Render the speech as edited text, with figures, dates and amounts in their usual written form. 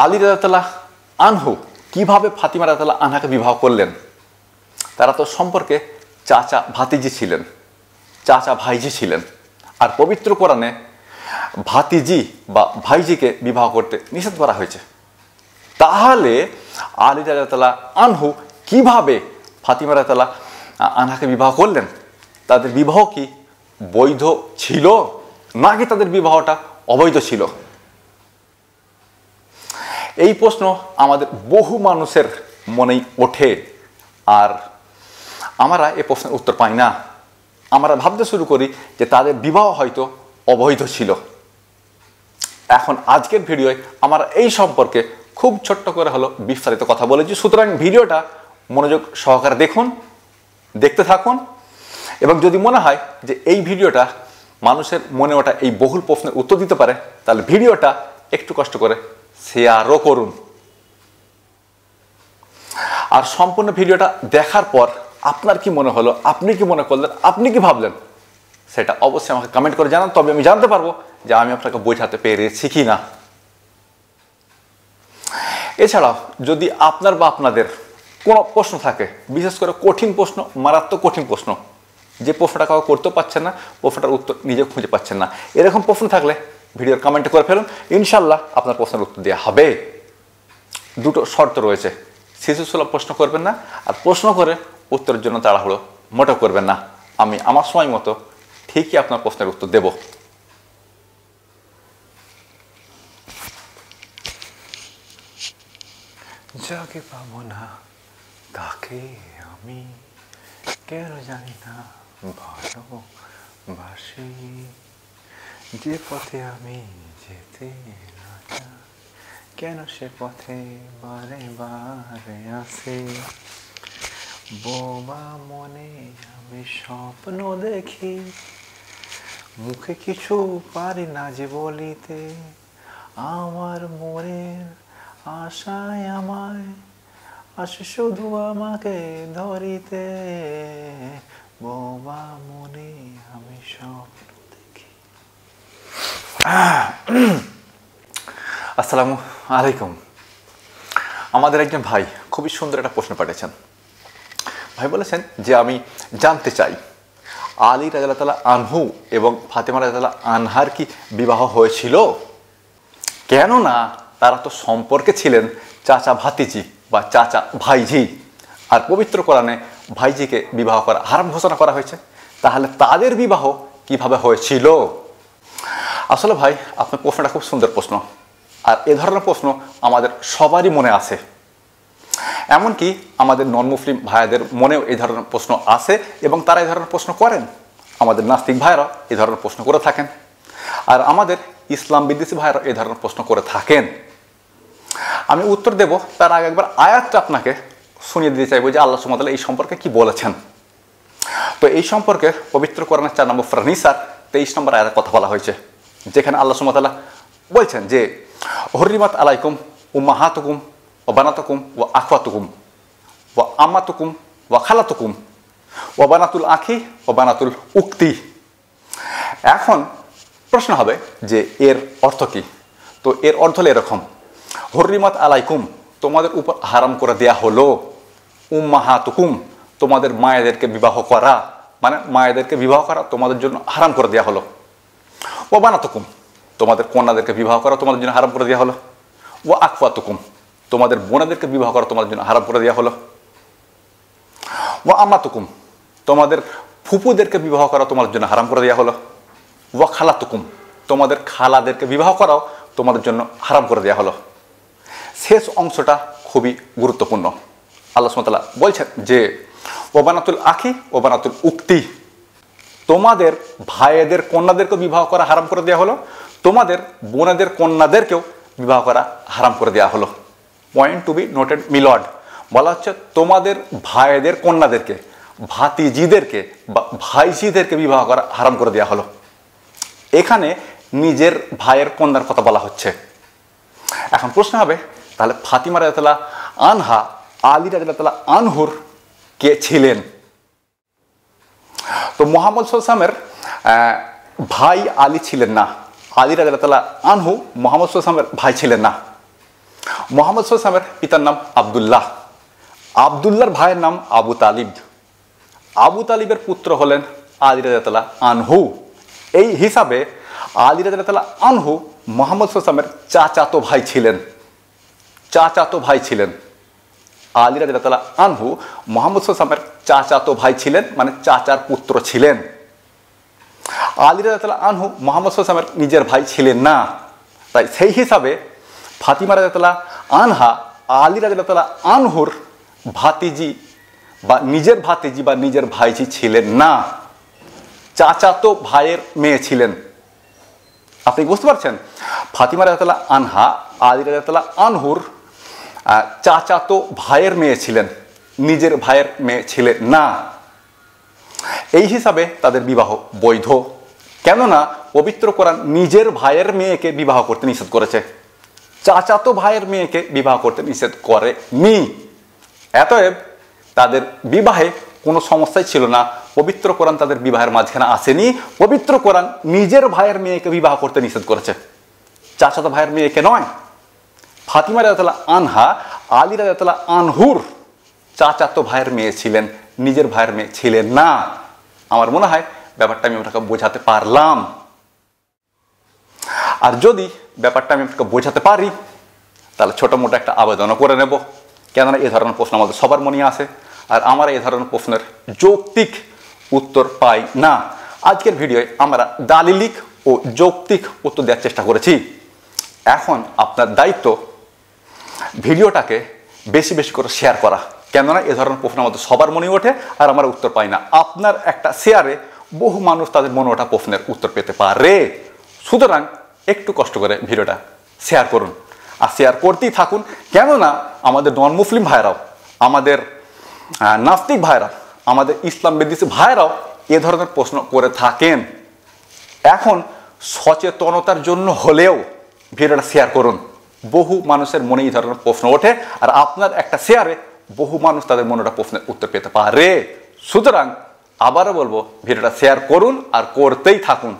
আলী রাদিয়াল্লাহু আনহু কিভাবে ফাতিমা রাদিয়াল্লাহু আনহাকে বিবাহ করলেন? তারা তো সম্পর্কে চাচা ভাতিজি ছিলেন, চাচা ভাইজি ছিলেন। আর পবিত্র কোরআনে ভাতিজি বা ভাইজিকে বিবাহ করতে নিষেধ করা হয়েছে। তাহলে আলী রাদিয়াল্লাহু আনহু কিভাবে ফাতিমা রাদিয়াল্লাহু আনহাকে বিবাহ করলেন? তাদের বিবাহ কি বৈধ ছিল নাকি তাদের বিবাহটা অবৈধ ছিল? এই প্রশ্ন আমাদের বহু মানুষের মনেই ওঠে, আর আমরা এই প্রশ্নের উত্তর পাই না। আমরা ভাবতে শুরু করি যে তাদের বিবাহ হয়তো অবৈধ ছিল। এখন আজকের ভিডিওয় আমরা এই সম্পর্কে খুব ছোট্ট করে হলো বিস্তারিত কথা বলেছি। সুতরাং ভিডিওটা মনোযোগ সহকারে দেখুন, দেখতে থাকুন, এবং যদি মনে হয় যে এই ভিডিওটা মানুষের মনে ওঠা এই বহুল প্রশ্নের উত্তর দিতে পারে, তাহলে ভিডিওটা একটু কষ্ট করে শেয়ারও করুন। আর সম্পূর্ণ ভিডিওটা দেখার পর আপনার কি মনে হলো, আপনি কি মনে করলেন, আপনি কি ভাবলেন, সেটা অবশ্যই আমাকে কমেন্ট করে জানান। তবে আমি জানতে পারবো যে আমি আপনাকে বোঝাতে পেরেছি কি না। এছাড়াও যদি আপনার বা আপনাদের কোনো প্রশ্ন থাকে, বিশেষ করে কঠিন প্রশ্ন, মারাত্মক কঠিন প্রশ্ন, যে প্রশ্নটা কাউকে করতেও পারছেন না, প্রশ্নটার উত্তর নিজে খুঁজে পাচ্ছেন না, এরকম প্রশ্ন থাকলে ভিডিওর কমেন্টে করে ফেলুন। ইনশাল্লাহ আপনার প্রশ্নের উত্তর দেওয়া হবে। দুটো শর্ত রয়েছে, শিশুসুলভ প্রশ্ন করবেন না, আর প্রশ্ন করে উত্তরের জন্য তাড়াহুড়ো মোটেও করবেন না। আমি আমার সময় মতো ঠিকই আপনার প্রশ্নের উত্তর দেব। যাকে পাবো না তাকে আমি কেন জানি না ভালোবাসি, যে পথে আমি যেতে না চাই, কেন সে পথে বারে বারে আসে। বোমা মনে আমি স্বপ্ন দেখি, মুখে কিছু পারি না যে বলিতে, আমার মনের আশায় আমায় আসে শুধু আমাকে ধরিতে। বোমা মনে আমি স্বপ্ন দেখি। আসসালামু আলাইকুম। আমাদের একজন ভাই খুবই সুন্দর একটা প্রশ্ন পাঠিয়েছেন। ভাই বলেছেন যে আমি জানতে চাই আলী রাদিয়াল্লাহু আনহু এবং ফাতিমা রাদিয়াল্লাহু আনহার কি বিবাহ হয়েছিল? কেননা তারা তো সম্পর্কে ছিলেন চাচা ভাতিজি বা চাচা ভাইজি, আর পবিত্র কোরআনে ভাইজিকে বিবাহ করা হারাম ঘোষণা করা হয়েছে। তাহলে তাদের বিবাহ কিভাবে হয়েছিল? আসলে ভাই, আপনার প্রশ্নটা খুব সুন্দর প্রশ্ন, আর এ ধরনের প্রশ্ন আমাদের সবারই মনে আসে। এমনকি আমাদের নন মুসলিম ভাইয়াদের মনেও এই ধরনের প্রশ্ন আসে এবং তারা এই ধরনের প্রশ্ন করেন। আমাদের নাস্তিক ভাইয়েরা এই ধরনের প্রশ্ন করে থাকেন, আর আমাদের ইসলাম বিদ্বেষী ভাইয়েরা এই ধরনের প্রশ্ন করে থাকেন। আমি উত্তর দেব তার আগে একবার আয়াতটা আপনাকে শুনিয়ে দিতে চাইবো যে আল্লাহ সুবহানাহু ওয়া তাআলা এই সম্পর্কে কি বলেছেন। তো এই সম্পর্কে পবিত্র কোরআনের 4 নম্বর সূরা নিসার 23 নম্বর আয়াতে কথা বলা হয়েছে, যেখানে আল্লাহ সুবহানাহু ওয়া তাআলা বলছেন যে হুররিমাত আলাইকুম উম্মাহাতুকুম ওয়া বানাতুকুম ওয়া আখওয়াতুকুম ওয়া আম্মাতুকুম ওয়া খালাতুকুম ওয়া বানাতুল আখি ওয়া বানাতুল উক্তি। এখন প্রশ্ন হবে যে এর অর্থ কি? তো এর অর্থ হলো এরকম, হুররিমাত আলাইকুম তোমাদের উপর হারাম করে দেয়া হলো, উম্মাহাতুকুম তোমাদের মায়েদেরকে বিবাহ করা, মানে মায়েদেরকে বিবাহ করা তোমাদের জন্য হারাম করে দেওয়া হলো, ওয়া বানাতুকুম তোমাদের কন্যাদেরকে বিবাহ করা তোমাদের জন্য হারাম করে দেওয়া হলো, ওয়া আখওয়াতুকুম তোমাদের বোনেদেরকে বিবাহ করা তোমাদের জন্য হারাম করে দেওয়া হলো, ওয়া আম্মাতুকুম তোমাদের ফুপুদেরকে বিবাহ করা তোমাদের জন্য হারাম করে দেওয়া হলো, ওয়া খালাতুকুম তোমাদের খালাদেরকে বিবাহ করাও তোমাদের জন্য হারাম করে দেওয়া হলো। শেষ অংশটা খুবই গুরুত্বপূর্ণ। আল্লাহ সুবহানাহু ওয়া তাআলা বলছেন যে ওয়া বানাতুল আখি ওয়া বানাতুল উক্তি তোমাদের ভাইয়েদের কন্যাদেরকে বিবাহ করা হারাম করে দেওয়া হলো, তোমাদের বোনেদের কন্যাদেরকেও বিবাহ করা হারাম করে দেওয়া হলো। পয়েন্ট টু বি নোটেড মিলড, বলা হচ্ছে তোমাদের ভাইয়েদের কন্যাদেরকে, ভাতিজিদেরকে বা ভাইজিদেরকে বিবাহ করা হারাম করে দেওয়া হলো। এখানে নিজের ভাইয়ের কন্যার কথা বলা হচ্ছে। এখন প্রশ্ন হবে, তাহলে ফাতিমা রাদিয়াল্লাহু আনহা আলী রাদিয়াল্লাহু আনহুর কে ছিলেন? তো মুহাম্মদ সাল্লাল্লাহু আলাইহি ওয়াসাল্লামের ভাই আলী ছিলেন না। আলী রাদিয়াল্লাহু আনহু মুহাম্মদ সাল্লাল্লাহু আলাইহি ওয়াসাল্লামের ভাই ছিলেন না। মোহাম্মদ সাল্লামের পিতার নাম আব্দুল্লাহ, আব্দুল্লাহর ভাইয়ের নাম আবু তালিব, আবু তালিবের পুত্র হলেন আলী রাদিয়াল্লাহু আনহু। এই হিসাবে আলী রাদিয়াল্লাহু আনহু মোহাম্মদ সাল্লামের চাচাতো ভাই ছিলেন, চাচাতো ভাই ছিলেন। আলী রাদিয়াল্লাহু আনহু মোহাম্মদ সাল্লামের চাচাতো ভাই ছিলেন, মানে চাচার পুত্র ছিলেন। আলী রাদিয়াল্লাহু আনহু মোহাম্মদ সাল্লামের নিজের ভাই ছিলেন না, তাই সেই হিসাবে ফাতিমা রাদিয়াল্লাহু আনহা আলী রাদিয়াল্লাহু আনহুর ভাতিজি বা নিজের ভাতিজি বা নিজের ভাইজি ছিলেন না, চাচাতো ভাইয়ের মেয়ে ছিলেন। আপনি বুঝতে পারছেন? ফাতিমা রাদিয়াল্লাহু আনহা আলী রাদিয়াল্লাহু আনহুর চাচাতো ভাইয়ের মেয়ে ছিলেন, নিজের ভাইয়ের মেয়ে ছিলেন না। এই হিসাবে তাদের বিবাহ বৈধ, কেননা পবিত্র কোরআন নিজের ভাইয়ের মেয়েকে বিবাহ করতে নিষেধ করেছে, চাচাতো ভাইয়ের মেয়েকে বিবাহ করতে নিষেধ করেনি। অতএব তাদের বিবাহে কোনো সমস্যাই ছিল না, পবিত্র কোরআন তাদের বিবাহের মাঝখানে আসেনি। পবিত্র কোরআন নিজের ভাইয়ের মেয়েকে বিবাহ করতে নিষেধ করেছে, চাচাতো ভাইয়ের মেয়েকে নয়। ফাতিমা রাদিয়াল্লাহু আনহা আলী রাদিয়াল্লাহু আনহুর চাচাতো ভাইয়ের মেয়ে ছিলেন, নিজের ভাইয়ের মেয়ে ছিলেন না। আমার মনে হয় ব্যাপারটা আমি আপনাকে বোঝাতে পারলাম। আর যদি ব্যাপারটা আমি আপনাকে বোঝাতে পারি তাহলে ছোটো মোটো একটা আবেদনও করে নেব, কেননা এ ধরনের প্রশ্ন আমাদের সবার মনে আসে, আর আমরা এই ধরনের প্রশ্নের যৌক্তিক উত্তর পাই না। আজকের ভিডিওয়ে আমরা দালিলিক ও যৌক্তিক উত্তর দেওয়ার চেষ্টা করেছি। এখন আপনার দায়িত্ব ভিডিওটাকে বেশি বেশি করে শেয়ার করা, কেননা এ ধরনের প্রশ্ন আমাদের সবার মনে ওঠে আর আমরা উত্তর পাই না। আপনার একটা শেয়ারে বহু মানুষ তাদের মনে ওঠা প্রশ্নের উত্তর পেতে পারে। সুতরাং একটু কষ্ট করে ভিডিওটা শেয়ার করুন, আর শেয়ার করতেই থাকুন, কেননা আমাদের নন মুসলিম ভাইরাও, আমাদের নাস্তিক ভাইরা, আমাদের ইসলাম বিদ্বেষী ভাইরাও এ ধরনের প্রশ্ন করে থাকেন। এখন সচেতনতার জন্য হলেও ভিডিওটা শেয়ার করুন। বহু মানুষের মনে এই ধরনের প্রশ্ন ওঠে, আর আপনার একটা শেয়ারে বহু মানুষ তাদের মনে প্রশ্নের উত্তর পেতে পারে। সুতরাং আবারও বলবো, ভিডিওটা শেয়ার করুন আর করতেই থাকুন।